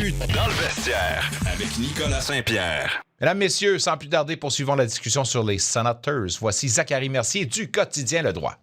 CHQ dans le vestiaire avec Nicolas Saint-Pierre. Mesdames, messieurs, sans plus tarder, poursuivons la discussion sur les Senators. Voici Zachary Mercier du quotidien Le Droit.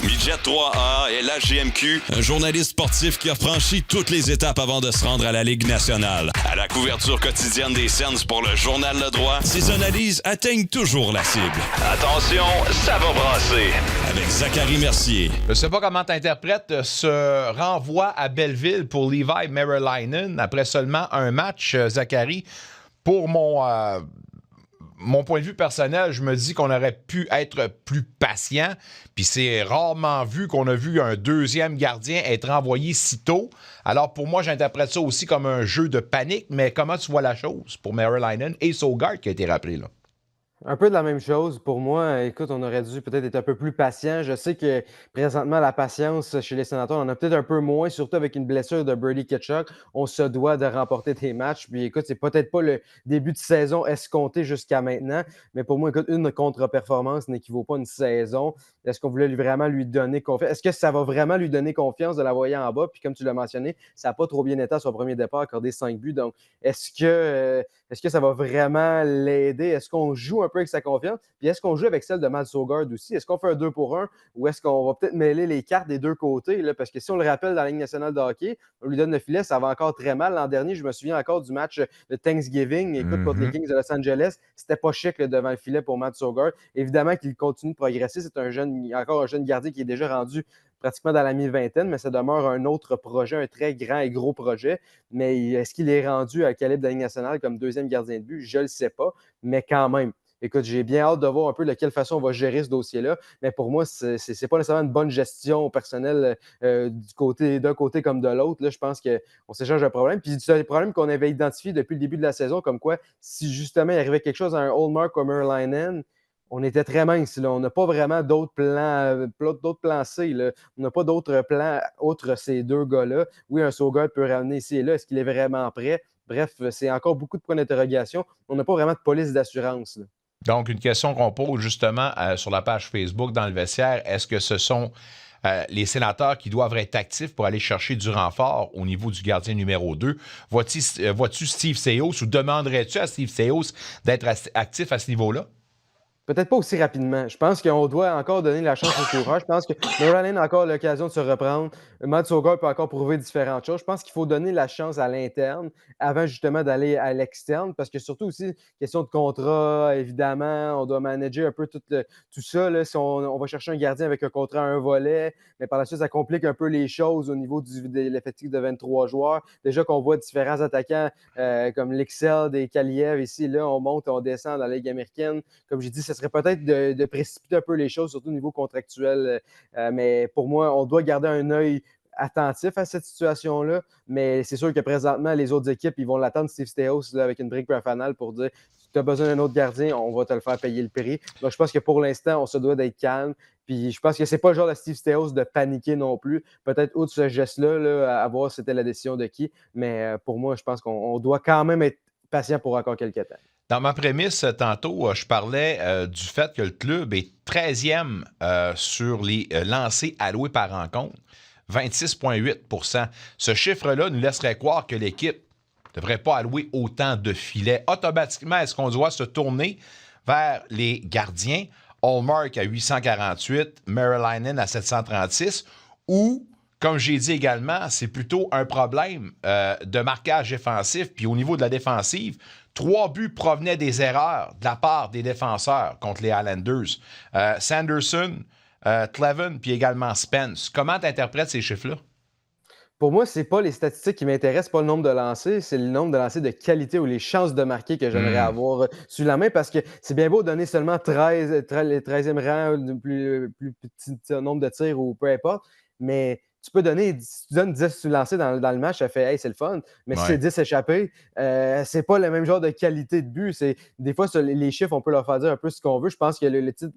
Midget 3A et la GMQ, un journaliste sportif qui a franchi toutes les étapes avant de se rendre à la Ligue nationale. À la couverture quotidienne des Sens pour le journal Le Droit, ses analyses atteignent toujours la cible. Attention, ça va brasser. Avec Zachary Mercier. Je ne sais pas comment tu interprètes ce renvoi à Belleville pour Levi Meriläinen après seulement un match, Zachary. Pour mon point de vue personnel, je me dis qu'on aurait pu être plus patient. Puis c'est rarement vu qu'on a vu un deuxième gardien être envoyé si tôt. Alors pour moi, j'interprète ça aussi comme un jeu de panique. Mais comment tu vois la chose pour Meriläinen et Sogaard qui a été rappelé là? Un peu de la même chose pour moi. Écoute, on aurait dû peut-être être un peu plus patient. Je sais que présentement, la patience chez les Sénateurs, on en a peut-être un peu moins, surtout avec une blessure de Brady Tkachuk. On se doit de remporter des matchs. Puis écoute, c'est peut-être pas le début de saison escompté jusqu'à maintenant, mais pour moi, écoute, une contre-performance n'équivaut pas à une saison. Est-ce qu'on voulait vraiment lui donner confiance? Est-ce que ça va vraiment lui donner confiance de la voyer en bas? Puis comme tu l'as mentionné, ça n'a pas trop bien été à son premier départ, accordé 5 buts. Donc, est-ce que ça va vraiment l'aider? Est-ce qu'on joue un peu avec sa confiance? Puis est-ce qu'on joue avec celle de Matt Sogaard aussi? Est-ce qu'on fait un 2 pour 1 ou est-ce qu'on va peut-être mêler les cartes des deux côtés? Là? Parce que si on le rappelle dans la Ligue nationale de hockey, on lui donne le filet, ça va encore très mal. L'an dernier, je me souviens encore du match de Thanksgiving. Écoute, contre les Kings de Los Angeles, c'était pas chic là, devant le filet pour Matt Sogaard. Évidemment qu'il continue de progresser. C'est encore un jeune gardien qui est déjà rendu pratiquement dans la mi-vingtaine, mais ça demeure un autre projet, un très grand et gros projet. Mais est-ce qu'il est rendu à calibre de la Ligue nationale comme deuxième gardien de but? Je ne le sais pas, mais quand même. Écoute, j'ai bien hâte de voir un peu de quelle façon on va gérer ce dossier-là, mais pour moi, c'est pas nécessairement une bonne gestion personnelle d'un côté comme de l'autre. Là, je pense qu'on s'échange un problème. Puis c'est un problème qu'on avait identifié depuis le début de la saison, comme quoi, si justement il arrivait quelque chose à un Hallmark comme Meriläinen, on était très mince. Là. On n'a pas vraiment d'autres plans C. Là. On n'a pas d'autres plans outre ces deux gars-là. Oui, un Sogaard peut ramener ici et là. Est-ce qu'il est vraiment prêt? Bref, c'est encore beaucoup de points d'interrogation. On n'a pas vraiment de police d'assurance. Là. Donc, une question qu'on pose justement sur la page Facebook dans le vestiaire, est-ce que ce sont les sénateurs qui doivent être actifs pour aller chercher du renfort au niveau du gardien numéro 2? Vois-tu Steve Staios ou demanderais-tu à Steve Staios d'être actif à ce niveau-là? Peut-être pas aussi rapidement. Je pense qu'on doit encore donner la chance aux coureurs. Je pense que Meriläinen a encore l'occasion de se reprendre. Matt Sogaard peut encore prouver différentes choses. Je pense qu'il faut donner la chance à l'interne avant justement d'aller à l'externe parce que surtout aussi, question de contrat, évidemment, on doit manager un peu tout ça. Là. Si on va chercher un gardien avec un contrat à un volet, mais par la suite, ça complique un peu les choses au niveau de l'effectif de 23 joueurs. Déjà qu'on voit différents attaquants comme l'Excel, des Kaliev ici, là, on monte, on descend dans la Ligue américaine. Comme j'ai dit, ce serait peut-être de précipiter un peu les choses, surtout au niveau contractuel. Mais pour moi, on doit garder un œil attentif à cette situation-là. Mais c'est sûr que présentement, les autres équipes, ils vont l'attendre, Steve Staios, là, avec une brique fanale pour dire si tu as besoin d'un autre gardien, on va te le faire payer le prix. Donc, je pense que pour l'instant, on se doit d'être calme. Puis je pense que c'est pas le genre de Steve Staios de paniquer non plus. Peut-être outre ce geste-là, là, à voir si c'était la décision de qui. Mais pour moi, je pense qu'on doit quand même être patient pour encore quelques temps. Dans ma prémisse, tantôt, je parlais du fait que le club est 13e sur les lancers alloués par rencontre, 26,8 %. Ce chiffre-là nous laisserait croire que l'équipe ne devrait pas allouer autant de filets. Automatiquement, est-ce qu'on doit se tourner vers les gardiens? Hallmark à 848, Meriläinen à 736, ou, comme j'ai dit également, c'est plutôt un problème de marquage défensif. Puis au niveau de la défensive, 3 buts provenaient des erreurs de la part des défenseurs contre les Islanders. Sanderson, Cleven, puis également Spence. Comment tu interprètes ces chiffres-là? Pour moi, ce n'est pas les statistiques qui m'intéressent, pas le nombre de lancers, c'est le nombre de lancers de qualité ou les chances de marquer que j'aimerais avoir sur la main parce que c'est bien beau de donner seulement 13, le 13e rang, le plus petit nombre de tirs ou peu importe, mais tu peux donner, si tu donnes 10 lancers dans le match, ça fait hey, c'est le fun. Mais si c'est 10 échappés, c'est pas le même genre de qualité de but. Des fois, les chiffres, on peut leur faire dire un peu ce qu'on veut. Je pense que le titre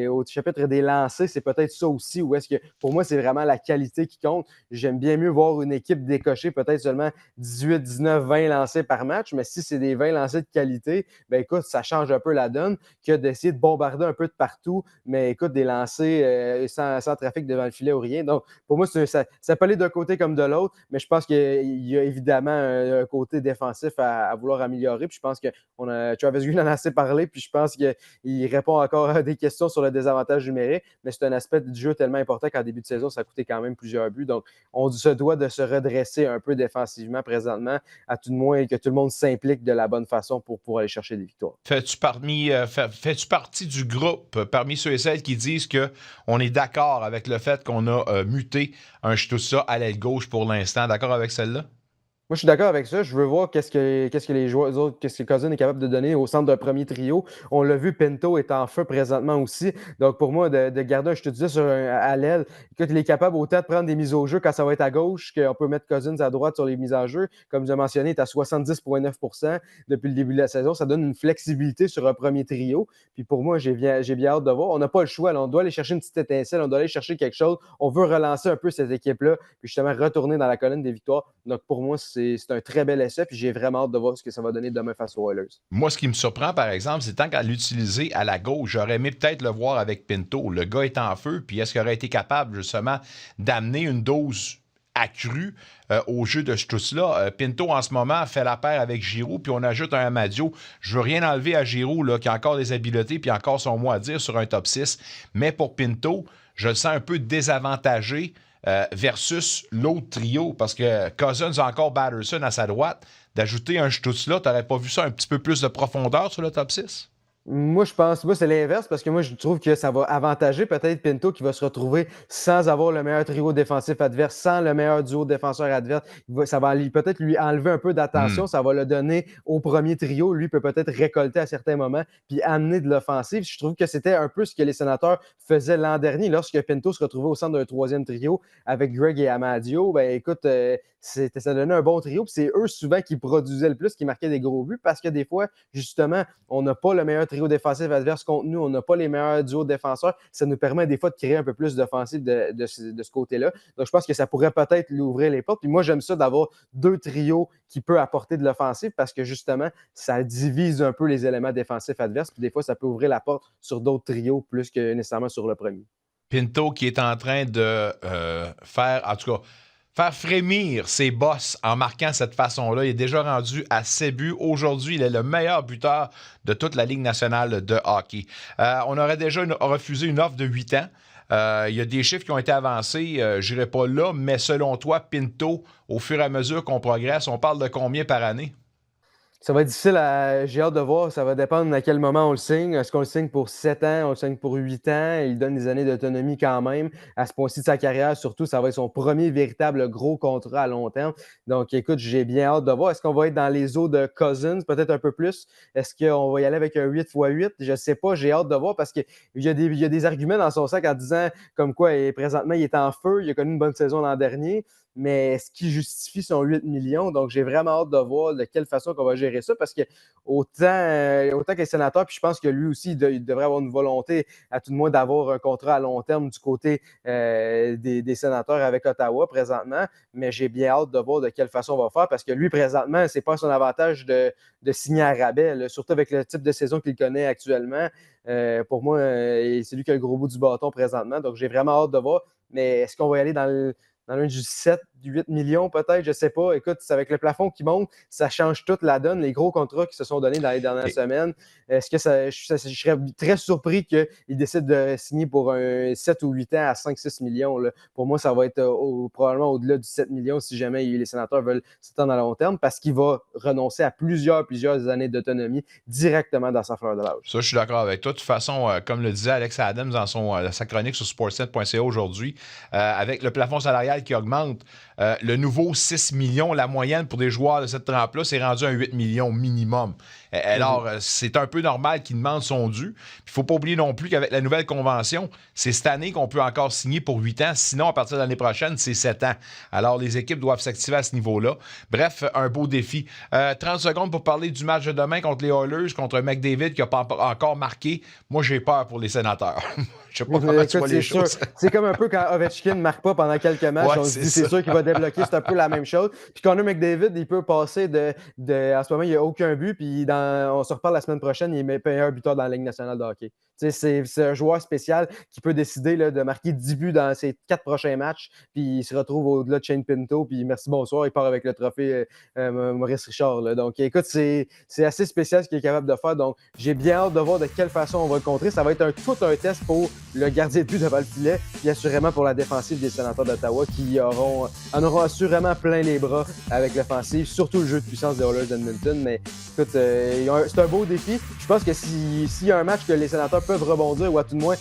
au chapitre des lancers, c'est peut-être ça aussi. Où est-ce que pour moi, c'est vraiment la qualité qui compte. J'aime bien mieux voir une équipe décocher peut-être seulement 18, 19, 20 lancers par match. Mais si c'est des 20 lancers de qualité, ben écoute, ça change un peu la donne que d'essayer de bombarder un peu de partout. Mais écoute, des lancers sans trafic devant le filet ou rien. rien. Donc, pour moi, ça peut aller d'un côté comme de l'autre, mais je pense qu'il y a évidemment un côté défensif à vouloir améliorer. Puis je pense que Travis Green en a assez parlé, puis je pense qu'il répond encore à des questions sur le désavantage numérique, mais c'est un aspect du jeu tellement important qu'en début de saison, ça a coûté quand même plusieurs buts. Donc, on se doit de se redresser un peu défensivement présentement, à tout de moins que tout le monde s'implique de la bonne façon pour aller chercher des victoires. Fais-tu partie du groupe, parmi ceux et celles qui disent qu'on est d'accord avec le fait qu'on a muté un Stützle à l'aile gauche pour l'instant? D'accord avec celle-là? Moi, je suis d'accord avec ça. Je veux voir qu'est-ce que les joueurs autres, qu'est-ce que Cousin est capable de donner au centre d'un premier trio. On l'a vu, Pinto est en feu présentement aussi. Donc, pour moi, de garder un, je te disais, à l'aile, écoute, il est capable autant de prendre des mises au jeu quand ça va être à gauche, qu'on peut mettre Cousins à droite sur les mises en jeu. Comme je l'ai mentionné, il est à 70,9% depuis le début de la saison. Ça donne une flexibilité sur un premier trio. Puis pour moi, j'ai bien hâte de voir. On n'a pas le choix. Là. On doit aller chercher une petite étincelle. On doit aller chercher quelque chose. On veut relancer un peu cette équipe-là, puis justement retourner dans la colonne des victoires. Donc, pour moi, c'est un très bel essai, puis j'ai vraiment hâte de voir ce que ça va donner demain face aux Oilers. Moi, ce qui me surprend, par exemple, c'est tant qu'à l'utiliser à la gauche, j'aurais aimé peut-être le voir avec Pinto. Le gars est en feu, puis est-ce qu'il aurait été capable, justement, d'amener une dose accrue au jeu de Stützle? Pinto, en ce moment, fait la paire avec Giroud, puis on ajoute un Amadio. Je veux rien enlever à Giroud, là, qui a encore des habiletés, puis encore son mot à dire sur un top 6. Mais pour Pinto, je le sens un peu désavantagé versus l'autre trio, parce que Cousins a encore Batterson à sa droite. D'ajouter un Stützle, tu n'aurais pas vu ça un petit peu plus de profondeur sur le top 6? Moi, c'est l'inverse parce que moi, je trouve que ça va avantager peut-être Pinto qui va se retrouver sans avoir le meilleur trio défensif adverse, sans le meilleur duo défenseur adverse. Ça va peut-être lui enlever un peu d'attention, ça va le donner au premier trio. Lui peut peut-être récolter à certains moments puis amener de l'offensive. Je trouve que c'était un peu ce que les Sénateurs faisaient l'an dernier lorsque Pinto se retrouvait au centre d'un troisième trio avec Greg et Amadio. Ben écoute, ça donnait un bon trio. Puis c'est eux souvent qui produisaient le plus, qui marquaient des gros buts parce que des fois, justement, on n'a pas le meilleur trio défensif adverse contre nous, on n'a pas les meilleurs duos défenseurs. Ça nous permet des fois de créer un peu plus d'offensive de ce côté-là. Donc, je pense que ça pourrait peut-être lui ouvrir les portes. Puis moi, j'aime ça d'avoir deux trios qui peuvent apporter de l'offensive parce que justement, ça divise un peu les éléments défensifs adverses. Puis des fois, ça peut ouvrir la porte sur d'autres trios plus que nécessairement sur le premier. Pinto qui est en train de faire frémir ses boss en marquant cette façon-là. Il est déjà rendu à 7 buts. Aujourd'hui, il est le meilleur buteur de toute la Ligue nationale de hockey. On aurait déjà refusé une offre de 8 ans. Il y a des chiffres qui ont été avancés. Je n'irai pas là, mais selon toi, Pinto, au fur et à mesure qu'on progresse, on parle de combien par année? Ça va être difficile j'ai hâte de voir. Ça va dépendre à quel moment on le signe. Est-ce qu'on le signe pour 7 ans? On le signe pour 8 ans? Il donne des années d'autonomie quand même. À ce point-ci de sa carrière, surtout, ça va être son premier véritable gros contrat à long terme. Donc, écoute, j'ai bien hâte de voir. Est-ce qu'on va être dans les eaux de Cousins? Peut-être un peu plus. Est-ce qu'on va y aller avec un 8x8? Je ne sais pas. J'ai hâte de voir parce qu'il y a des arguments dans son sac en disant comme quoi, présentement, il est en feu. Il a connu une bonne saison l'an dernier. Mais est-ce qu'il justifie son 8 millions? Donc, j'ai vraiment hâte de voir de quelle façon qu'on va gérer ça parce que autant que les Sénateurs, puis je pense que lui aussi, il devrait avoir une volonté, à tout le moins, d'avoir un contrat à long terme du côté des Sénateurs avec Ottawa présentement. Mais j'ai bien hâte de voir de quelle façon on va faire parce que lui, présentement, c'est pas son avantage de signer à rabais, là, surtout avec le type de saison qu'il connaît actuellement. Pour moi, c'est lui qui a le gros bout du bâton présentement. Donc, j'ai vraiment hâte de voir. Mais est-ce qu'on va y aller dans l'un du 7, du 8 millions peut-être, je ne sais pas. Écoute, c'est avec le plafond qui monte, ça change toute la donne. Les gros contrats qui se sont donnés dans les dernières semaines, est-ce que je serais très surpris qu'ils décident de signer pour un 7 ou 8 ans à 5-6 millions. Là. Pour moi, ça va être probablement au-delà du 7 millions si jamais les Sénateurs veulent s'étendre à long terme parce qu'il va renoncer à plusieurs années d'autonomie directement dans sa fleur de l'âge. Ça, je suis d'accord avec toi. De toute façon, comme le disait Alex Adams dans sa chronique sur sportsnet.ca aujourd'hui, avec le plafond salarial qui augmente, le nouveau 6 millions, la moyenne pour des joueurs de cette trempe-là, c'est rendu un 8 millions minimum. Alors, c'est un peu normal qu'il demande son dû. Il ne faut pas oublier non plus qu'avec la nouvelle convention, c'est cette année qu'on peut encore signer pour 8 ans. Sinon, à partir de l'année prochaine, c'est 7 ans. Alors, les équipes doivent s'activer à ce niveau-là. Bref, un beau défi. 30 secondes pour parler du match de demain contre les Oilers, contre McDavid qui n'a pas encore marqué. Moi, j'ai peur pour les Sénateurs. Je ne sais pas comment tu vois les choses. C'est comme un peu quand Ovechkin ne marque pas pendant quelques matchs. On se dit c'est sûr qu'il va débloquer. C'est un peu la même chose. Puis Connor McDavid, il peut passer en ce moment, il n'y a aucun but. Puis on se reparle la semaine prochaine, il est meilleur buteur dans la Ligue nationale de hockey. C'est un joueur spécial qui peut décider là, de marquer 10 buts dans ses 4 prochains matchs, puis il se retrouve au-delà de Shane Pinto, puis merci, bonsoir, il part avec le trophée Maurice Richard. Là. Donc, écoute, c'est assez spécial ce qu'il est capable de faire. Donc, j'ai bien hâte de voir de quelle façon on va le contrer. Ça va être tout un test pour le gardien de but devant le filet, puis assurément pour la défensive des Sénateurs d'Ottawa qui en auront assurément plein les bras avec l'offensive, surtout le jeu de puissance des Oilers d'Edmonton. Mais écoute, c'est un beau défi. Je pense que s'il y a un match que les Sénateurs peuvent rebondir ou à tout de moins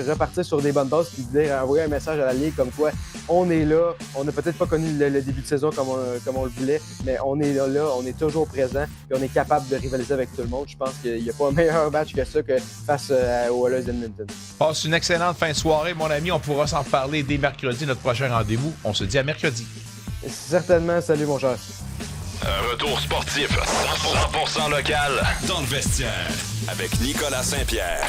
repartir sur des bonnes bases puis envoyer un message à la Ligue comme quoi on est là, on n'a peut-être pas connu le début de saison comme on le voulait, mais on est là, on est toujours présent et on est capable de rivaliser avec tout le monde. Je pense qu'il n'y a pas un meilleur match que ça que face aux Oilers d'Edmonton. Passe une excellente fin de soirée, mon ami. On pourra s'en reparler dès mercredi, notre prochain rendez-vous. On se dit à mercredi. Certainement. Salut, mon cher. Un retour sportif 100% local dans le vestiaire avec Nicolas Saint-Pierre.